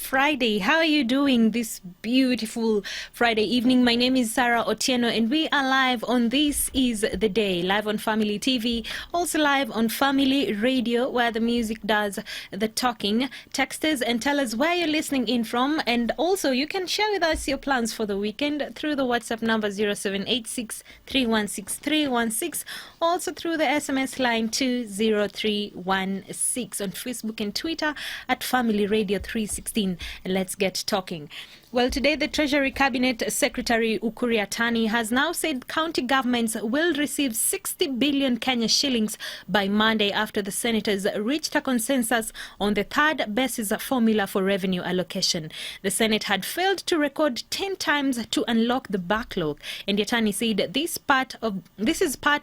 Friday. How are you doing this beautiful Friday evening? My name is Sarah Otieno and we are live on This Is The Day, live on Family TV, also live on Family Radio, where the music does the talking. Text us and tell us where you're listening in from, and also you can share with us your plans for the weekend through the WhatsApp number 0786 316 316, also through the SMS line 20316, on Facebook and Twitter at Family Radio 316. And let's get talking. Well, today the Treasury Cabinet Secretary Ukur Yatani has now said county governments will receive 60 billion Kenya shillings by Monday after the senators reached a consensus on the third basis formula for revenue allocation. The Senate had failed to record 10 times to unlock the backlog, and Yatani said this is part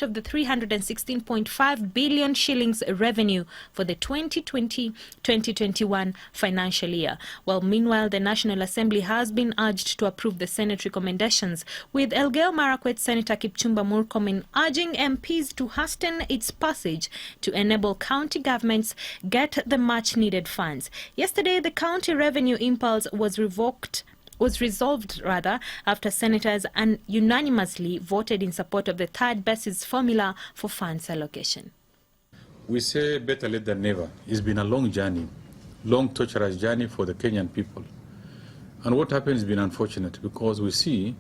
of the 316.5 billion shillings revenue for the 2020-2021 financial year. Well, meanwhile, the National Assembly has been urged to approve the Senate recommendations, with Elgeyo Marakwet Senator Kipchumba Murkomen urging MPs to hasten its passage to enable county governments get the much-needed funds. Yesterday, the county revenue impulse was resolved after senators unanimously voted in support of the third basis formula for funds allocation. We say better late than never. It's been a long journey, long torturous journey for the Kenyan people. And what happened has been unfortunate, because we see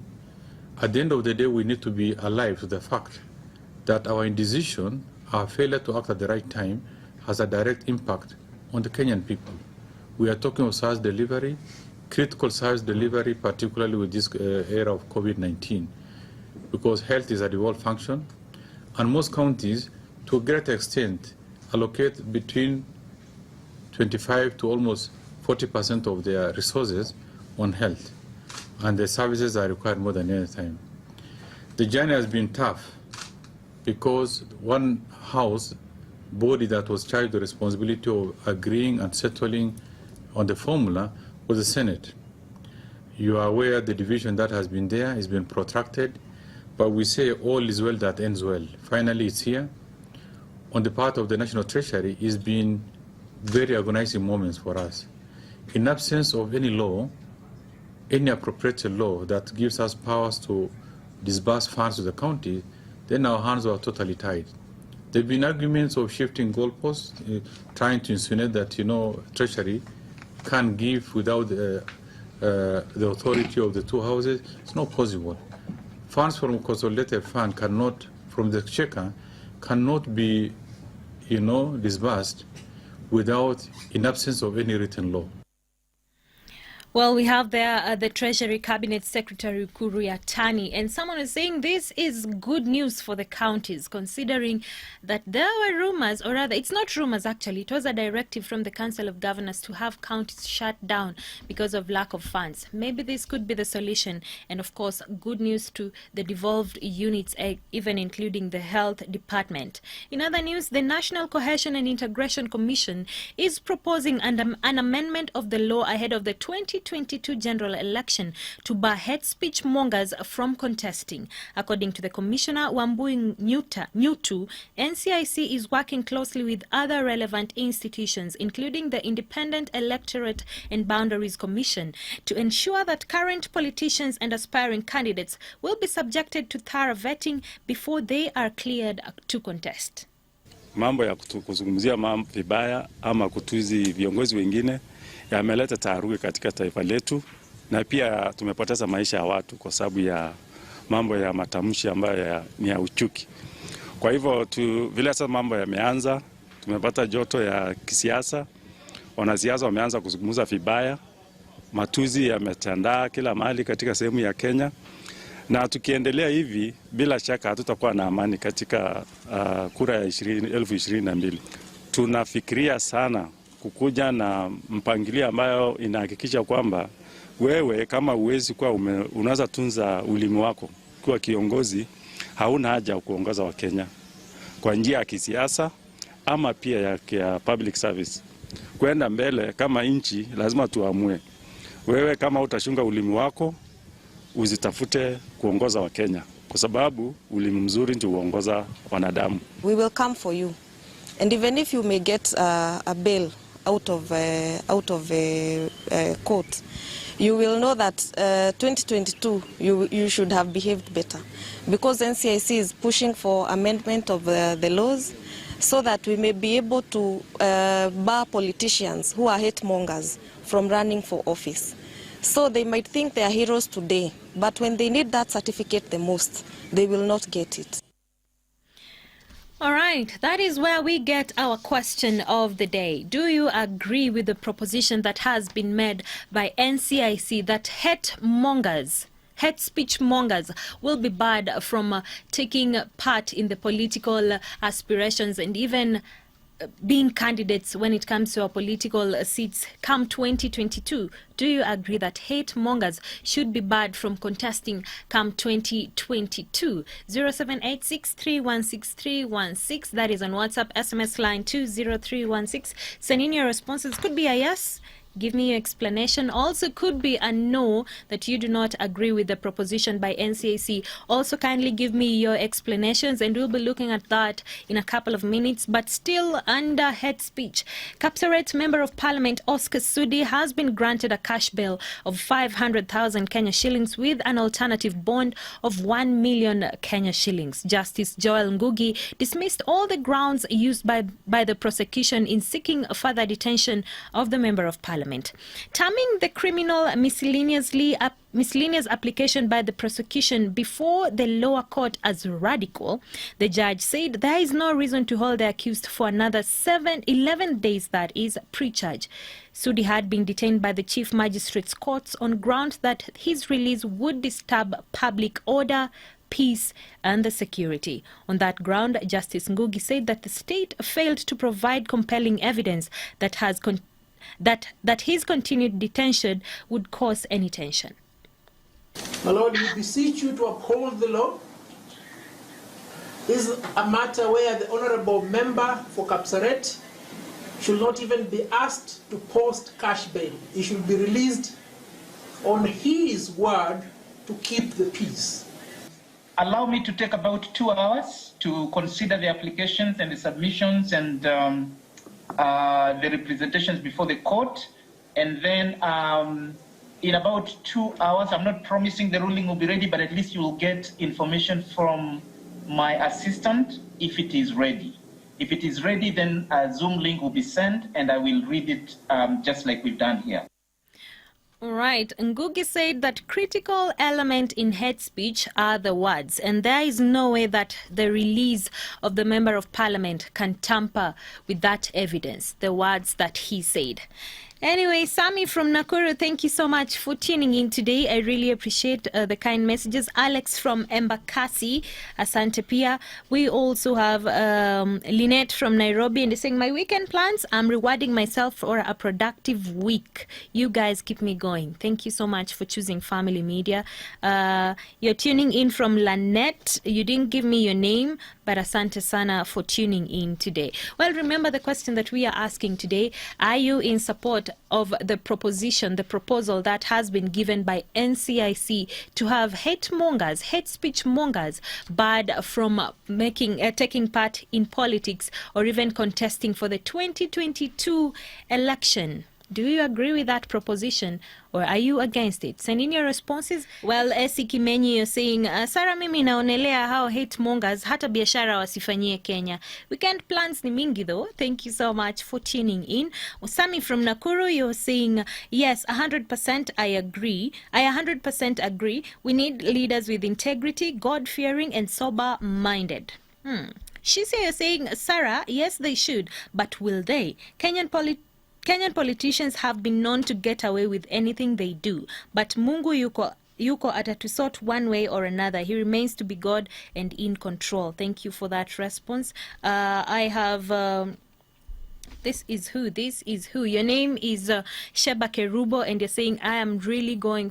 at the end of the day we need to be alive to the fact that our indecision, our failure to act at the right time, has a direct impact on the Kenyan people. We are talking of service delivery, critical service delivery, particularly with this era of COVID-19, because health is a devolved function, and most counties, to a great extent, allocate between 25 to almost 40% of their resources on health, and the services are required more than any time. The journey has been tough because one house body that was charged with the responsibility of agreeing and settling on the formula was the Senate. You are aware the division that has been there has been protracted, but we say all is well that ends well. Finally, it's here. On the part of the National Treasury, it's been very agonizing moments for us. In absence of any law, any appropriate law that gives us powers to disburse funds to the county, then our hands were totally tied. There have been arguments of shifting goalposts, trying to insinuate that, Treasury can't give without the authority of the two houses. It's not possible. Funds from consolidated fund from the Exchequer, cannot be, disbursed in absence of any written law. Well, we have there the Treasury Cabinet Secretary Ukur Yatani, and someone is saying this is good news for the counties, considering that there were rumors, or rather, it's not rumors actually, it was a directive from the Council of Governors to have counties shut down because of lack of funds. Maybe this could be the solution, and of course, good news to the devolved units, even including the Health Department. In other news, the National Cohesion and Integration Commission is proposing an amendment of the law ahead of the 2022 general election to bar hate speech mongers from contesting. According to the Commissioner, Wambui Nyutu, NCIC is working closely with other relevant institutions, including the Independent Electorate and Boundaries Commission, to ensure that current politicians and aspiring candidates will be subjected to thorough vetting before they are cleared to contest. Mambo ya kuzungumzia mambo vibaya ama kutuzi viongozi wengine yameleta taharuki katika taifa letu, na pia tumepoteza maisha ya watu kwa sababu ya mambo ya matamshi ambayo ni ya uchuki. Kwa hivyo vile sasa mambo yameanza, tumepata joto ya kisiasa, wanasiasa wameanza kuzungumza vibaya, matuzi yametandaa kila mahali katika sehemu ya Kenya, na tukiendelea hivi bila shaka hatutakuwa na amani katika kura ya 2022. Tunafikiria sana kukuja na mpangilio ambayo inahakikisha kwamba wewe kama uwezi kuwa unaweza tunza ulimi wako kuwa kiongozi, hauna haja ya kuongoza wa Kenya kwa njia ya kisiasa ama pia ya public service. Kwenda mbele kama nchi lazima tuamue. Wewe kama utashunga ulimi wako, uzitafute kuongoza wa Kenya, kwa sababu ulimi mzuri ndio uongoza wanadamu. We will come for you, and even if you may get a bill out of court, you will know that 2022 you should have behaved better, because NCIC is pushing for amendment of the laws so that we may be able to bar politicians who are hate mongers from running for office. So they might think they are heroes today, but when they need that certificate the most, they will not get it. All right, that is where we get our question of the day. Do you agree with the proposition that has been made by NCIC that hate speech mongers will be barred from taking part in the political aspirations and even being candidates when it comes to our political seats come 2022? Do you agree that hate mongers should be barred from contesting come 2022? 0786316316. That is on WhatsApp, SMS line 20316. Send in your responses. Could be a yes. Give me your explanation. Also could be a no, that you do not agree with the proposition by NCIC. Also kindly give me your explanations, and we'll be looking at that in a couple of minutes. But still under hate speech, Kapseret Member of Parliament Oscar Sudi has been granted a cash bail of 500,000 Kenya shillings with an alternative bond of 1 million Kenya shillings. Justice Joel Ngugi dismissed all the grounds used by the prosecution in seeking further detention of the Member of Parliament. Terming the criminal miscellaneous application by the prosecution before the lower court as radical, the judge said there is no reason to hold the accused for another 11 days, that is, pre-charge. Sudi had been detained by the Chief Magistrate's courts on grounds that his release would disturb public order, peace and the security. On that ground, Justice Ngugi said that the state failed to provide compelling evidence that his continued detention would cause any tension. My Lord, we beseech you to uphold the law. This is a matter where the honourable member for Kapseret should not even be asked to post cash bail. He should be released on his word to keep the peace. Allow me to take about 2 hours to consider the applications and the submissions and the representations before the court, and then in about 2 hours, I'm not promising the ruling will be ready, but at least you will get information from my assistant if it is ready. If it is ready, then a Zoom link will be sent and I will read it just like we've done here. All right. Ngugi said that critical element in hate speech are the words, and there is no way that the release of the Member of Parliament can tamper with that evidence, the words that he said. Anyway, Sami from Nakuru, thank you so much for tuning in today. I really appreciate the kind messages. Alex from Embakasi, asante pia. We also have Lynette from Nairobi, and they're saying, my weekend plans, I'm rewarding myself for a productive week. You guys keep me going. Thank you so much for choosing Family Media. You're tuning in from Lanette. You didn't give me your name, but asante sana for tuning in today. Well, remember the question that we are asking today. Are you in support of the proposal that has been given by NCIC to have hate speech mongers, barred from taking part in politics or even contesting for the 2022 election? Do you agree with that proposition, or are you against it? Send in your responses. Well, Esi Kimenyi, you're saying, Sarah, mimi naonelea hao hate mongers hata biashara wasifanyie Kenya. Weekend plans ni mingi though. Thank you so much for tuning in. Usami from Nakuru, you're saying, yes, 100% I agree. I 100% agree. We need leaders with integrity, God-fearing and sober-minded. Shise, you're saying, Sarah, yes, they should, but will they? Kenyan politicians have been known to get away with anything they do, but Mungu yuko atatusort one way or another. He remains to be God and in control. Thank you for that response. I have this is who your name is Sheba Kerubo, and you're saying, I am really going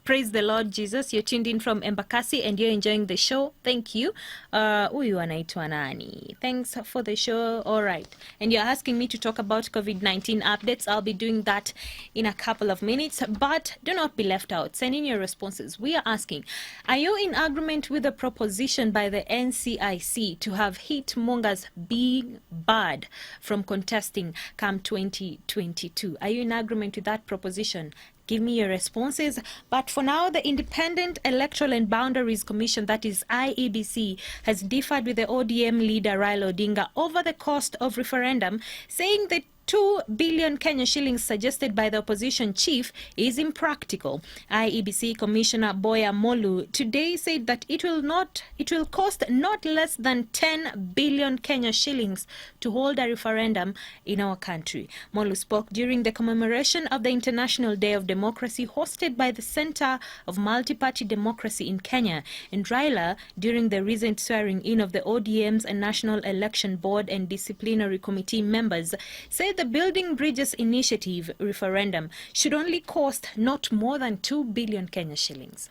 Praise the Lord Jesus. You're tuned in from Embakasi and you're enjoying the show. Thank you. Huyu anaitwa nani? Thanks for the show. All right. And you're asking me to talk about COVID-19 updates. I'll be doing that in a couple of minutes, but do not be left out. Send in your responses. We are asking, are you in agreement with the proposition by the NCIC to have heat mongers being barred from contesting come 2022? Are you in agreement with that proposition? Give me your responses. But for now, the Independent Electoral and Boundaries Commission, that is IEBC, has differed with the ODM leader Raila Odinga over the cost of referendum, saying that 2 billion Kenya shillings suggested by the opposition chief is impractical. IEBC Commissioner Boya Molu today said that it will cost not less than 10 billion Kenya shillings to hold a referendum in our country. Molu spoke during the commemoration of the International Day of Democracy hosted by the Center of Multi-Party Democracy in Kenya, and Raila during the recent swearing in of the ODM's and National Election Board and Disciplinary Committee members, said the Building Bridges Initiative referendum should only cost not more than 2 billion Kenya shillings.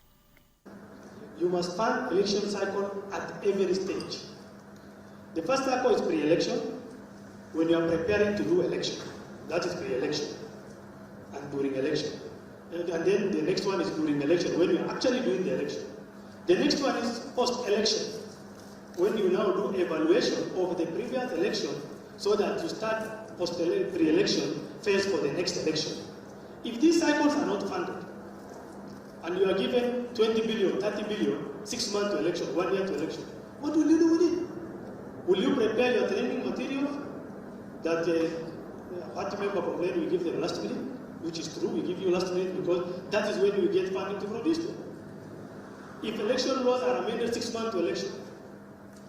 You must fund election cycle at every stage. The first cycle is pre-election, when you are preparing to do election. That is pre-election and during election. And then the next one is during election, when you are actually doing the election. The next one is post-election, when you now do evaluation of the previous election so that you start pre-election phase for the next election. If these cycles are not funded, and you are given 20 billion, 30 billion, 6 months to election, 1 year to election, what will you do with it? Will you prepare your training materials that party member complained we give them last minute, which is true, we give you last minute because that is when you get funding to produce them. If election laws are amended 6 months to election,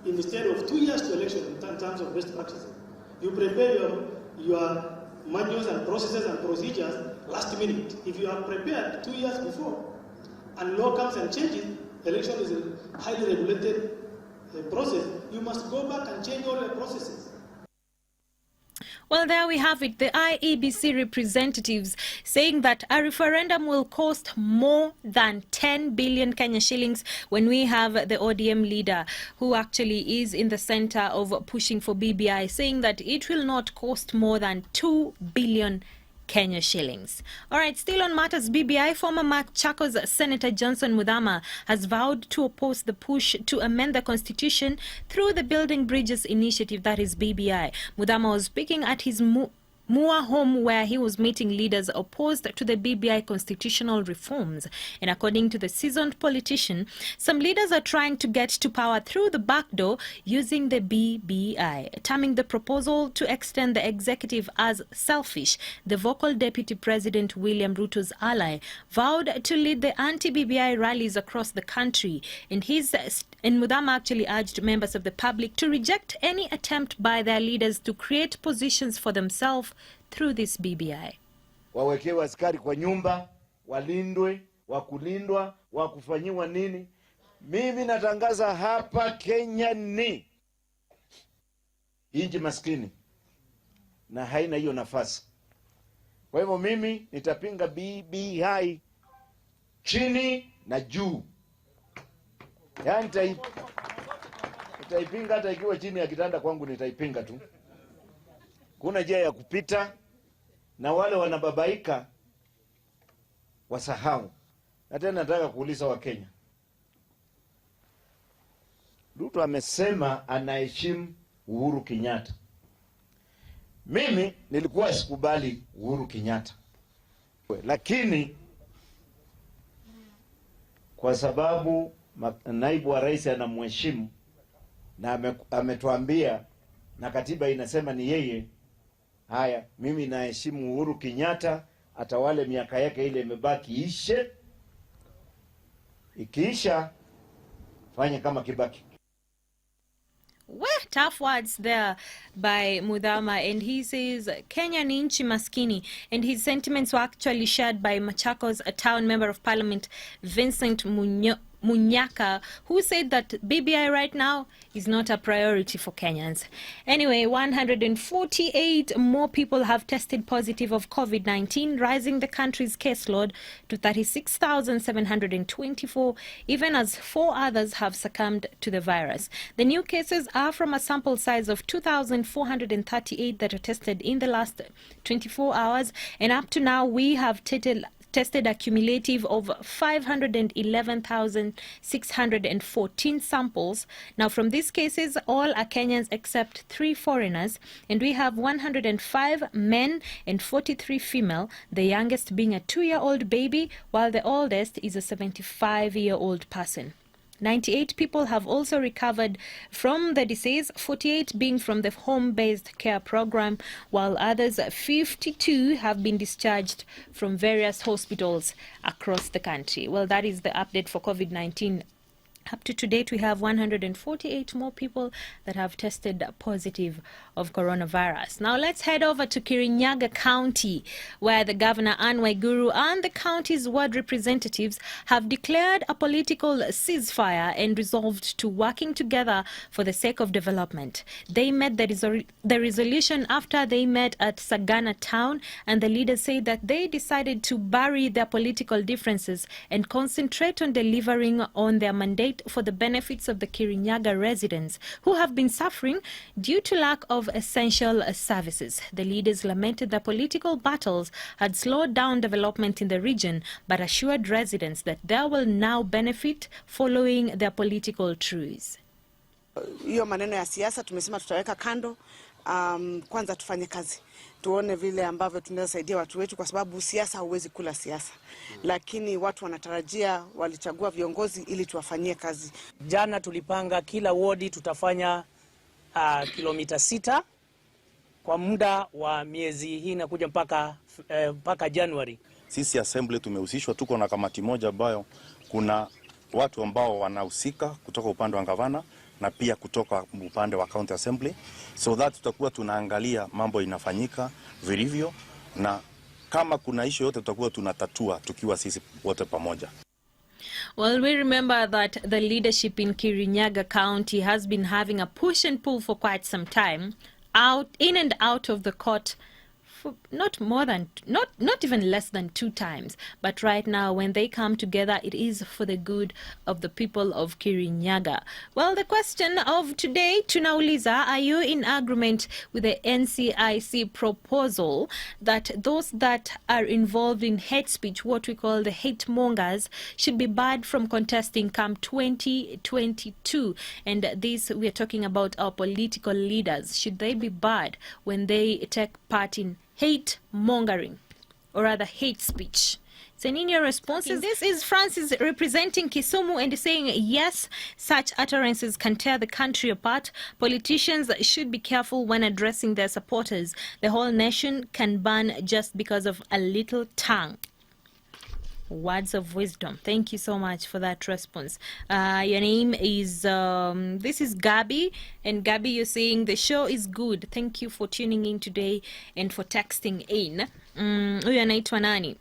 instead of 2 years to election in terms of best practices, you prepare your manuals and processes and procedures last minute. If you are prepared 2 years before and law comes and changes, election is a highly regulated process, you must go back and change all the processes. Well, there we have it. The IEBC representatives saying that a referendum will cost more than 10 billion Kenya shillings, when we have the ODM leader who actually is in the center of pushing for BBI saying that it will not cost more than 2 billion Kenya shillings. All right, still on matters BBI, former Machakos Senator Johnson Muthama has vowed to oppose the push to amend the constitution through the Building Bridges Initiative, that is BBI. Muthama was speaking at his Mua home, where he was meeting leaders opposed to the BBI constitutional reforms. And according to the seasoned politician, some leaders are trying to get to power through the back door using the BBI, terming the proposal to extend the executive as selfish. The vocal Deputy President William Ruto's ally vowed to lead the anti-BBI rallies across the country, and Muthama actually urged members of the public to reject any attempt by their leaders to create positions for themselves through this BBI. Wawekewe askari kwa nyumba, walindwe, wakulindwa, wakufanyiwa nini. Mimi natangaza hapa Kenya ni nchi maskini na haina hiyo nafasi. Kwa hivyo mimi nitapinga BBI chini na juu. Yaani nitaipinga hata ikiwa chini ya kitanda kwangu, nitaipinga tu. Kuna njia ya kupita, na wale wanababaika wasahau. Na tena nataka kuuliza Wakenya. Ruto amesema anaheshimu Uhuru Kenyatta. Mimi nilikuwa sikubali Uhuru Kenyatta, lakini kwa sababu naibu wa rais anamheshimu na ametuambia na katiba inasema ni yeye, haya mimi naheshimu Uhuru Kenyatta, atawale miaka yake ile imebaki ishe. Ikiisha fanya kama Kibaki. Well, tough words there by Muthama, and he says Kenya ni nchi maskini, and his sentiments were actually shared by Machakos, a town member of parliament, Vincent Munyaka, who said that BBI right now is not a priority for Kenyans. Anyway, 148 more people have tested positive of COVID-19, rising the country's caseload to 36,724, even as 4 others have succumbed to the virus. The new cases are from a sample size of 2,438 that are tested in the last 24 hours, and up to now we have tested a cumulative of 511,614 samples. Now, from these cases, all are Kenyans except 3 foreigners, and we have 105 men and 43 female, the youngest being a 2-year-old baby, while the oldest is a 75-year-old person. 98 people have also recovered from the disease, 48 being from the home-based care program, while others 52 have been discharged from various hospitals across the country. Well, that is the update for COVID-19. Up to date, we have 148 more people that have tested positive of coronavirus. Now let's head over to Kirinyaga County, where the Governor Anne Waiguru and the county's ward representatives have declared a political ceasefire and resolved to working together for the sake of development. They met the resolution after they met at Sagana town, and the leaders say that they decided to bury their political differences and concentrate on delivering on their mandate for the benefits of the Kirinyaga residents who have been suffering due to lack of essential services. The leaders lamented that political battles had slowed down development in the region, but assured residents that they will now benefit following their political truce. Hiyo maneno ya siasa tumesema tutaweka kando, kwanza tufanye kazi. Tuone vile ambavyo tunaweza saidia watu wetu, kwa sababu siasa hauwezi kula siasa. Lakini watu wanatarajia, walichagua viongozi ili tuwafanyie kazi. Jana tulipanga kila wodi tutafanya kilomita 6 kwa muda wa miezi hii inakuja mpaka Januari. Sisi assembly tumehusishwa, tuko na kamati moja ambayo kuna watu ambao wanahusika kutoka upande wa gavana na pia kutoka upande wa county assembly, so that tutakuwa tunaangalia mambo inafanyika vilivyo, na kama kuna issue yote tutakuwa tunatatua tukiwa sisi wote pamoja. Well, we remember that the leadership in Kirinyaga County has been having a push and pull for quite some time, in and out of the court, for not even less than 2 times. But right now, when they come together, it is for the good of the people of Kirinyaga. Well, the question of today, tunauliza, are you in agreement with the NCIC proposal that those that are involved in hate speech, what we call the hate mongers, should be barred from contesting come 2022? And this, we are talking about our political leaders. Should they be barred when they take part in hate mongering, or rather hate speech? Send in your responses. This is Francis representing Kisumu and saying, yes, such utterances can tear the country apart. Politicians should be careful when addressing their supporters. The whole nation can burn just because of a little tongue. Words of wisdom. Thank you so much for that response. Your name is, this is Gabi. And Gabi, you're saying the show is good. Thank you for tuning in today and for texting in. Huyu anaitwa nani?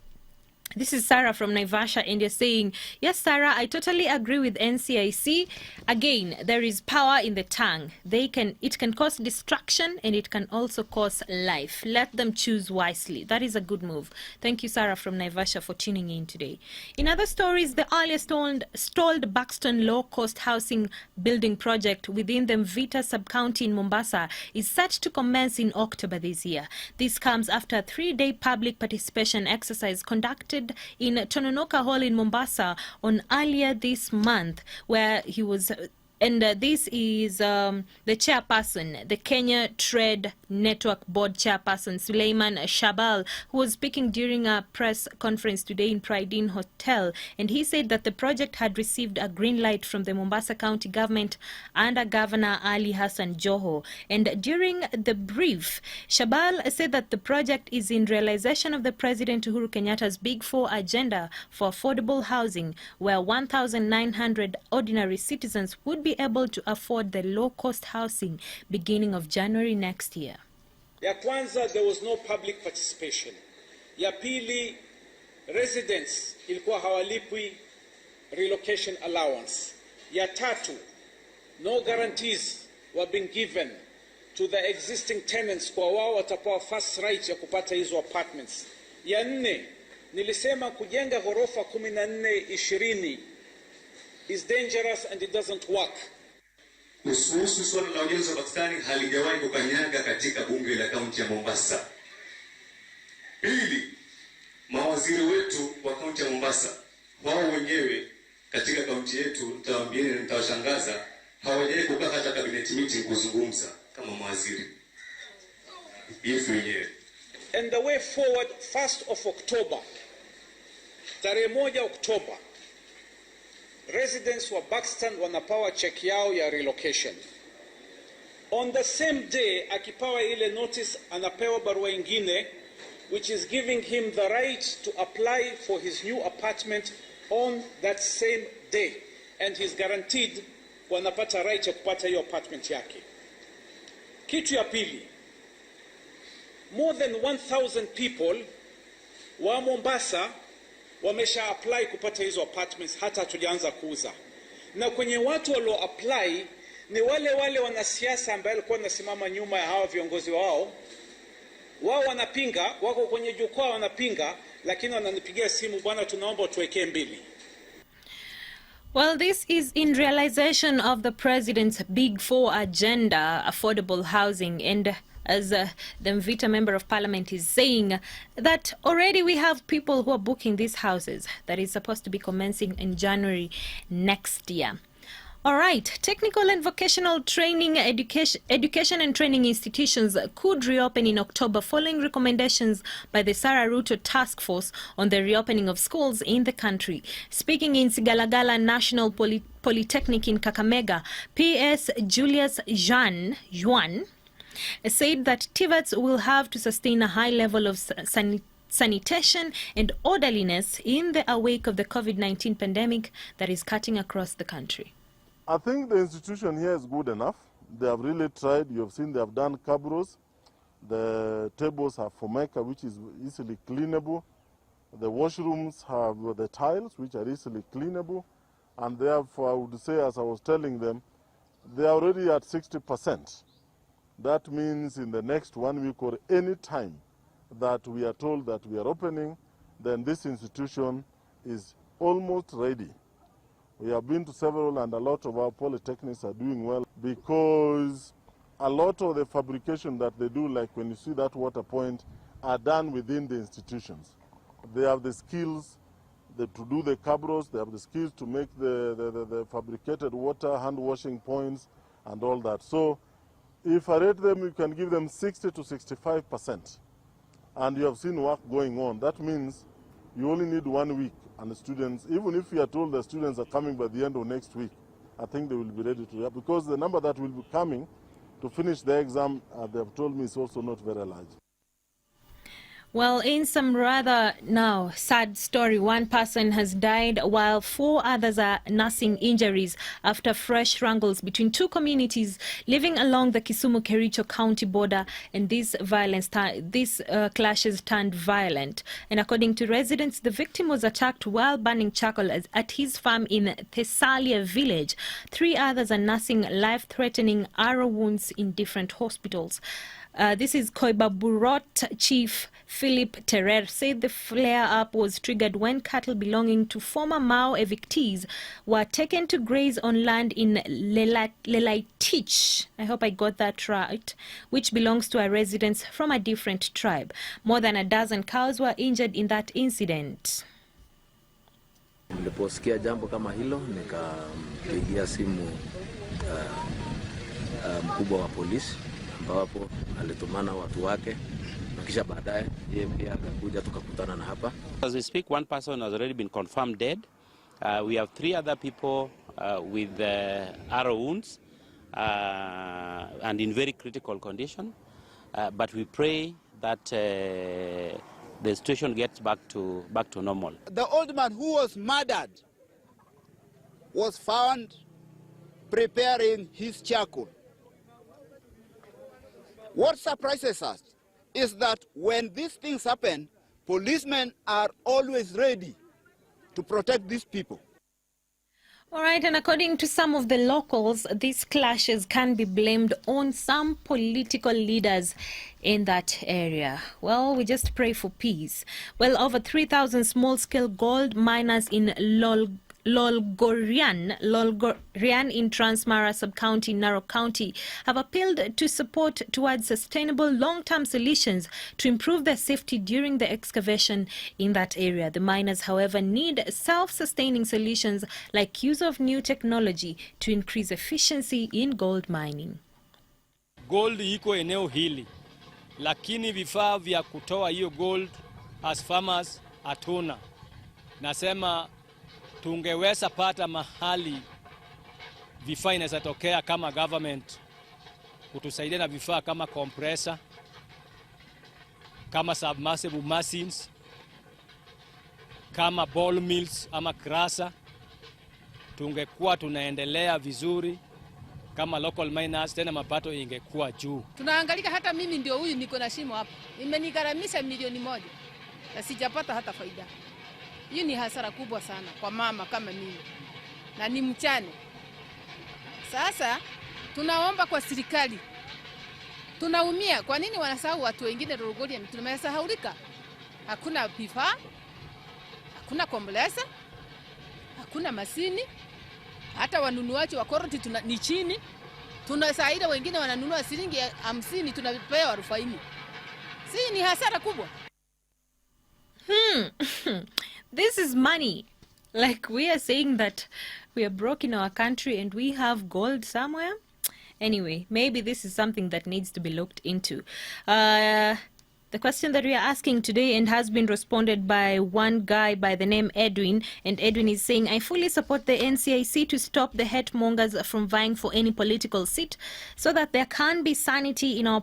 This is Sarah from Naivasha, and you're saying, yes, Sarah, I totally agree with NCIC. Again, there is power in the tongue. It can cause destruction, and it can also cause life. Let them choose wisely. That is a good move. Thank you, Sarah from Naivasha, for tuning in today. In other stories, the earlier stalled Buxton low-cost housing building project within the Mvita sub-county in Mombasa is set to commence in October this year. This comes after a 3-day public participation exercise conducted in Tononoka Hall in Mombasa on earlier this month, where he was, and this is the chairperson, the Kenya Trade Network Board chairperson, Suleiman Shabal, who was speaking during a press conference today in Pride Inn Hotel. And he said that the project had received a green light from the Mombasa County government under Governor Ali Hassan Joho. And during the brief, Shabal said that the project is in realization of the President Uhuru Kenyatta's Big Four agenda for affordable housing, where 1,900 ordinary citizens would be able to afford the low-cost housing beginning of January next year. Ya kwanza, there was no public participation. Ya pili, residents ilikuwa hawalipwi relocation allowance. Ya tatu, no guarantees were being given to the existing tenants kwa wao watapewa first right ya kupata hizo apartments. Ya nne, nilisema kujenga ghorofa 14-20 is dangerous and it doesn't work. Kuhusu swala la ujenzi wa Pakistani halijawahi kukanyaga katika bunge la kaunti ya Mombasa. Pili, mawaziri wetu wa kaunti ya Mombasa wao wenyewe katika kaunti yetu, nitawaambieni na nitawashangaza, hawajawahi kukaa hata cabinet meeting kuzungumza kama mawaziri hivi wenyewe. And the way forward, 1st of October, tarehe 1 Oktoba, residents wa Buxton wanapawa check yao ya relocation. On the same day, akipawa ile notice, anapewa barua ingine which is giving him the right to apply for his new apartment on that same day, and he's guaranteed wanapata right ya kupata hiyo apartment yake. Kitu ya pili, more than 1,000 people wa Mombasa wamesha apply kupata hizo apartments, hata hatujaanza kuuza. Na kwenye watu walio apply ni wale wanasiasa ambao walikuwa wanasimama nyuma ya hawa viongozi wao. Wao wanapinga, wako kwenye jukwaa wanapinga, lakini wananipigia simu, bwana tunaomba tuwekee mbili. Well, this is in realization of the president's Big Four agenda, affordable housing, and as the Mvita Member of Parliament is saying, that already we have people who are booking these houses that is supposed to be commencing in January next year. All right, technical and vocational training, education and training institutions could reopen in October following recommendations by the Sarah Ruto Task Force on the reopening of schools in the country. Speaking in Sigalagala National Polytechnic in Kakamega, PS Julius Yuan said that TVETs will have to sustain a high level of sanitation and orderliness in the wake of the COVID-19 pandemic that is cutting across the country. I think the institution here is good enough. They have really tried. You have seen they have done cabros. The tables have formica, which is easily cleanable. The washrooms have the tiles, which are easily cleanable. And therefore, I would say, as I was telling them, they are already at 60%. That means in the next 1 week or any time that we are told that we are opening, then this institution is almost ready. We have been to several, and a lot of our polytechnics are doing well because a lot of the fabrication that they do, like when you see that water point, are done within the institutions. They have the skills to do the cabros, they have the skills to make the fabricated water hand washing points and all that. So if I rate them, you can give them 60 to 65%. And you have seen work going on. That means you only need 1 week. And the students, even if we are told the students are coming by the end of next week, I think they will be ready to, because the number that will be coming to finish the exam, they have told me, is also not very large. Well, in some rather now sad story, one person has died while 4 others are nursing injuries after fresh wrangles between 2 communities living along the Kisumu-Kericho County border, and these clashes turned violent. And according to residents, the victim was attacked while burning charcoal at his farm in Thessalia village. 3 others are nursing life-threatening arrow wounds in different hospitals. This is Koibaburot Chief Philip Terer said the flare-up was triggered when cattle belonging to former Mao evictees were taken to graze on land in Lelaitich, I hope I got that right, which belongs to a residents from a different tribe. More than a dozen cows were injured in that incident. Niliposikia jambo kama hilo nikampigia simu mkubwa wa polisi ambapo alitumana watu wake na kisha baadaye yeye pia akakuja tukakutana na hapa. As we speak, one person has already been confirmed dead. We have 3 other people with arrow wounds and in very critical condition. But we pray that the situation gets back to normal. The old man who was murdered was found preparing his charcoal. What surprises us is that when these things happen, policemen are always ready to protect these people. All right, and according to some of the locals, these clashes can be blamed on some political leaders in that area. Well, we just pray for peace. Well, over 3,000 small-scale gold miners in Lolgorian in Transmara Sub-County, Narok County, have appealed to support towards sustainable long-term solutions to improve their safety during the excavation in that area. The miners, however, need self-sustaining solutions like use of new technology to increase efficiency in gold mining. Gold iko eneo hili, lakini vifaa vya kutoa hiyo gold as farmers hatuna. Nasema tungeweza pata mahali vifaa inaweza tokea kama government kutusaidia na vifaa kama compressor, kama submersible machines, kama ball mills ama crusher, tungekuwa tunaendelea vizuri kama local miners, tena mapato ingekuwa juu. Tunaangalika, hata mimi ndio huyu niko na shimo hapa. Imenigaramisha milioni 1 na sijapata hata faida. Hii ni hasara kubwa sana kwa mama kama mimi. Na ni mchane. Sasa tunaomba kwa serikali. Tunaumia. Kwa nini wanasahau watu wengine Lolgorian? Tumesahaulika. Hakuna vifaa, hakuna kombolesa, hakuna masini. Hata wanunuaji wa koroti ni chini. Tunasaida wengine wananunua shilingi 50, tunapewa 40. Si ni hasara kubwa. This is money. Like, we are saying that we are broke in our country and we have gold somewhere. Anyway, maybe this is something that needs to be looked into. The question that we are asking today and has been responded by one guy by the name Edwin. And Edwin is saying, I fully support the NCIC to stop the hate-mongers from vying for any political seat so that there can be sanity in our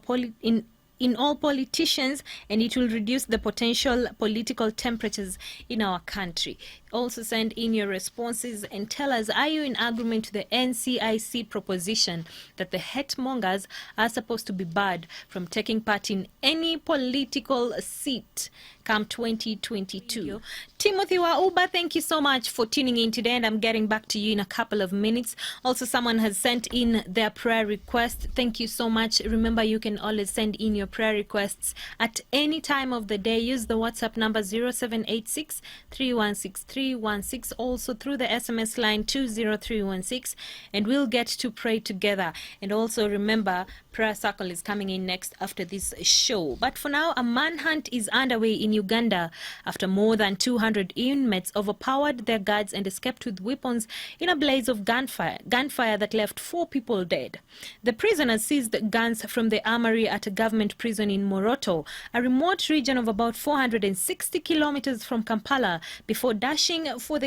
in all politicians, and it will reduce the potential political temperatures in our country. Also send in your responses and tell us, are you in agreement to the NCIC proposition that the hate-mongers are supposed to be barred from taking part in any political seat come 2022? Timothy Wauba, thank you so much for tuning in today, and I'm getting back to you in a couple of minutes. Also, someone has sent in their prayer request. Thank you so much. Remember, you can always send in your prayer requests at any time of the day. Use the WhatsApp number 0786 316316, also through the SMS line 20316, and we'll get to pray together. And also remember, Prayer Circle is coming in next after this show. But for now, a manhunt is underway in Uganda after more than 200 inmates overpowered their guards and escaped with weapons in a blaze of gunfire that left 4 people dead. The prisoners seized guns from the armory at a government prison in Moroto, a remote region of about 460 kilometers from Kampala, before dashing for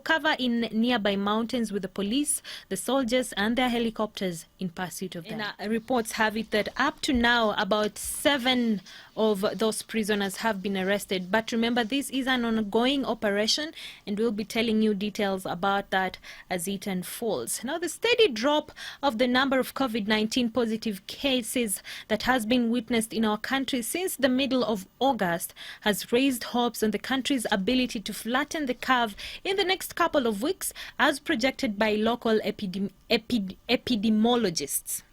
cover in nearby mountains with the police, the soldiers and their helicopters in pursuit of them. Reports have it that up to now about 7 of those prisoners have been arrested. But remember, this is an ongoing operation, and we'll be telling you details about that as it unfolds. Now, the steady drop of the number of COVID-19 positive cases that has been witnessed in our country since the middle of August has raised hopes on the country's ability to flatten the curve in the next couple of weeks, as projected by local epidemiologists.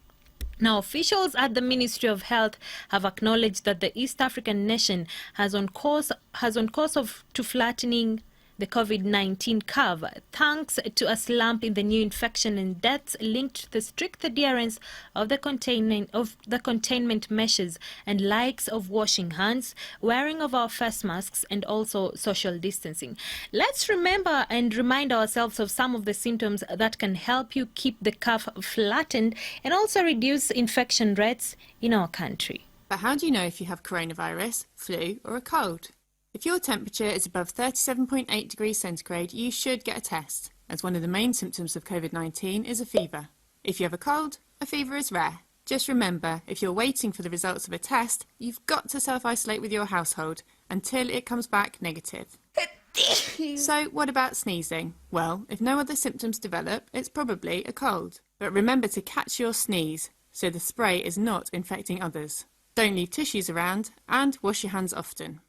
Now, officials at the Ministry of Health have acknowledged that the East African nation has on course to flattening the COVID-19 curve, thanks to a slump in the new infection and deaths linked to the strict adherence of the containment measures and likes of washing hands, wearing of our face masks, and also social distancing. Let's remember and remind ourselves of some of the symptoms that can help you keep the curve flattened and also reduce infection rates in our country. But how do you know if you have coronavirus, flu, or a cold? If your temperature is above 37.8 degrees centigrade, you should get a test, as one of the main symptoms of COVID-19 is a fever. If you have a cold, a fever is rare. Just remember, if you're waiting for the results of a test, you've got to self-isolate with your household until it comes back negative. So what about sneezing? Well, if no other symptoms develop, it's probably a cold. But remember to catch your sneeze, so the spray is not infecting others. Don't leave tissues around, and wash your hands often.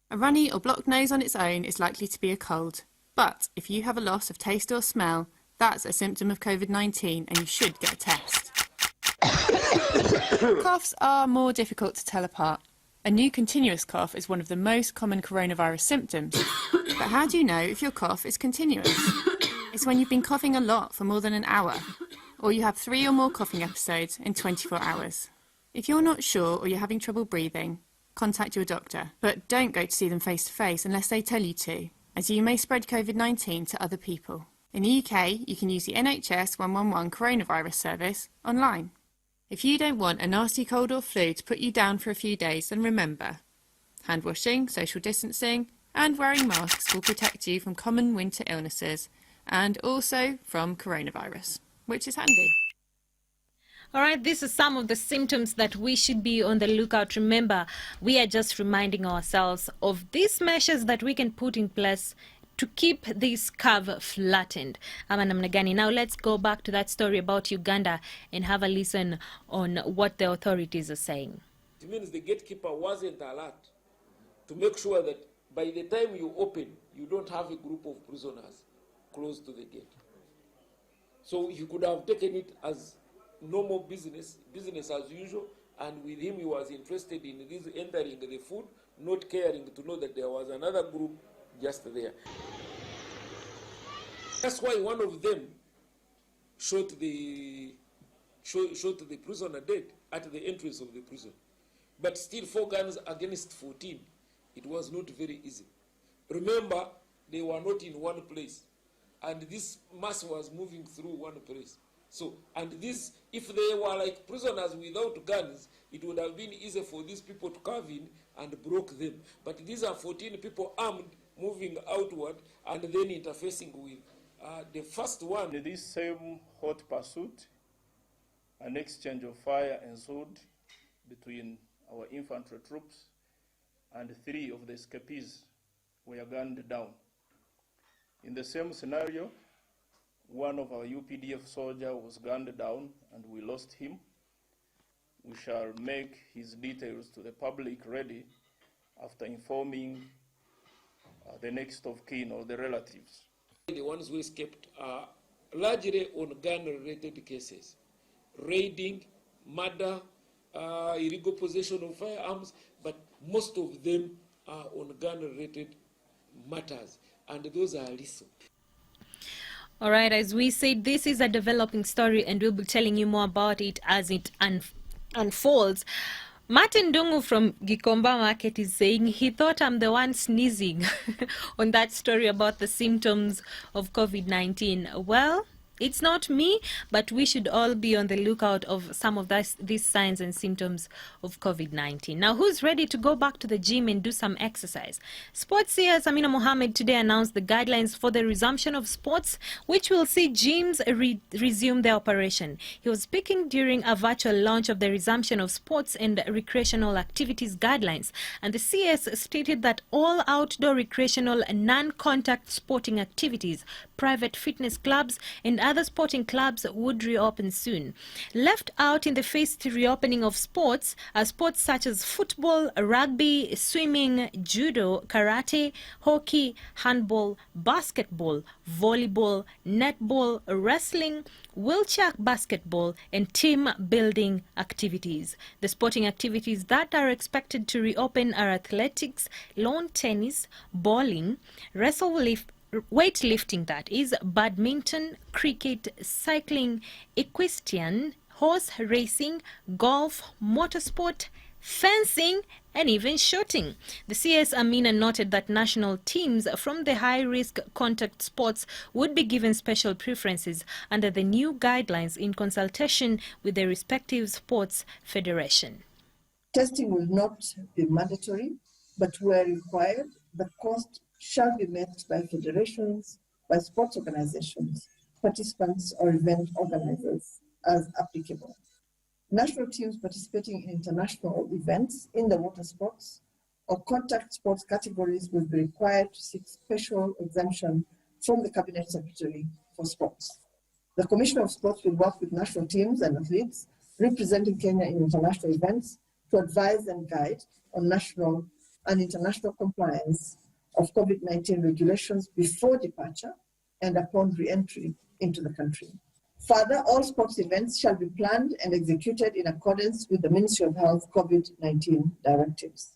A runny or blocked nose on its own is likely to be a cold. But if you have a loss of taste or smell, that's a symptom of COVID-19 and you should get a test. Coughs are more difficult to tell apart. A new continuous cough is one of the most common coronavirus symptoms. But how do you know if your cough is continuous? It's when you've been coughing a lot for more than an hour, or you have 3 or more coughing episodes in 24 hours. If you're not sure or you're having trouble breathing, contact your doctor. But don't go to see them face to face unless they tell you to, as you may spread COVID-19 to other people. In the UK, you can use the NHS 111 coronavirus service online. If you don't want a nasty cold or flu to put you down for a few days, then remember, hand washing, social distancing and wearing masks will protect you from common winter illnesses and also from coronavirus, which is handy. All right, these are some of the symptoms that we should be on the lookout. Remember, we are just reminding ourselves of these measures that we can put in place to keep this curve flattened. Ama namna gani? Now let's go back to that story about Uganda and have a listen on what the authorities are saying. It means the gatekeeper wasn't alert to make sure that by the time you open, you don't have a group of prisoners close to the gate. So he could have taken it as normal business as usual, and with him he was interested in this entering the food, not caring to know that there was another group just there. That's why one of them shot the prisoner dead at the entrance of the prison. But still 4 guns against 14. It was not very easy. Remember, they were not in one place, and this mass was moving through one place. So, and this, if they were like prisoners without guns, it would have been easy for these people to carve in and broke them. But these are 14 people armed, moving outward, and then interfacing with the first one. In this same hot pursuit, an exchange of fire ensued between our infantry troops, and 3 of the escapees were gunned down. In the same scenario, one of our UPDF soldiers was gunned down and we lost him. We shall make his details to the public ready after informing the next of kin or the relatives. The ones who escaped are largely on gun-related cases, raiding, murder, illegal possession of firearms, but most of them are on gun-related matters, and those are lethal. All right, as we said, this is a developing story and we'll be telling you more about it as it unfolds. Martin Dungu from Gikomba Market is saying he thought I'm the one sneezing on that story about the symptoms of COVID-19. Well, it's not me, but we should all be on the lookout of some of these signs and symptoms of COVID-19. Now, who's ready to go back to the gym and do some exercise? Sports seer Samina Mohamed today announced the guidelines for the resumption of sports, which will see gyms resume their operation. He was speaking during a virtual launch of the resumption of sports and recreational activities guidelines. And the CS stated that all outdoor recreational and non-contact sporting activities, private fitness clubs, and other sporting clubs would reopen soon. Left out in the phased reopening of sports are sports such as football, rugby, swimming, judo, karate, hockey, handball, basketball, volleyball, netball, wrestling, wheelchair basketball, and team building activities. The sporting activities that are expected to reopen are athletics, lawn tennis, bowling, weightlifting, that is, badminton, cricket, cycling, equestrian, horse racing, golf, motorsport, fencing, and even shooting. The CS Amina noted that national teams from the high-risk contact sports would be given special preferences under the new guidelines in consultation with the respective sports federation. Testing will not be mandatory, but where required, the cost shall be met by federations, by sports organizations, participants, or event organizers as applicable. National teams participating in international events in the water sports or contact sports categories will be required to seek special exemption from the Cabinet Secretary for Sports. The Commissioner of Sports will work with national teams and athletes representing Kenya in international events to advise and guide on national and international compliance of COVID-19 regulations before departure and upon re-entry into the country. Further, all sports events shall be planned and executed in accordance with the Ministry of Health COVID-19 directives.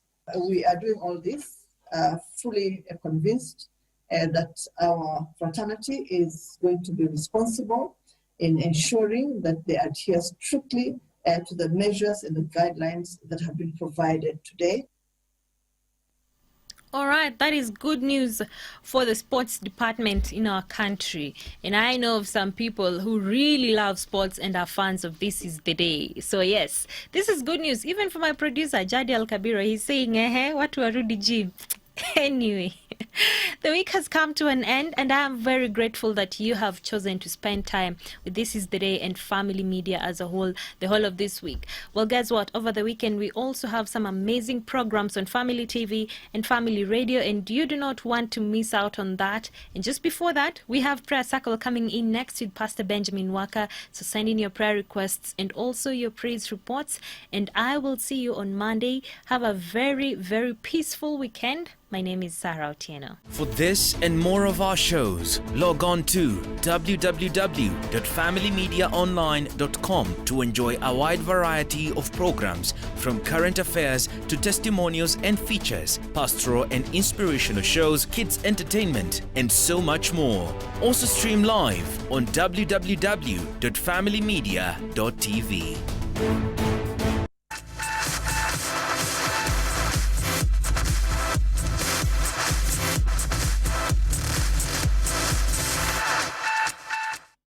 We are doing all this fully convinced that our fraternity is going to be responsible in ensuring that they adhere strictly to the measures and the guidelines that have been provided today. All right, that is good news for the sports department in our country. And I know of some people who really love sports and are fans of This Is the Day. So yes, this is good news. Even for my producer, Jadi Al-Kabira, he's saying, watu warudi gym. Anyway, the week has come to an end, and I am very grateful that you have chosen to spend time with This Is the Day and Family Media as a whole, the whole of this week. Well, guess what? Over the weekend, we also have some amazing programs on Family TV and Family Radio, and you do not want to miss out on that. And just before that, we have Prayer Circle coming in next with Pastor Benjamin Waka. So send in your prayer requests and also your praise reports, and I will see you on Monday. Have a very, very peaceful weekend. My name is Sarah Otieno. For this and more of our shows, log on to www.familymediaonline.com to enjoy a wide variety of programs, from current affairs to testimonials and features, pastoral and inspirational shows, kids entertainment, and so much more. Also stream live on www.familymedia.tv.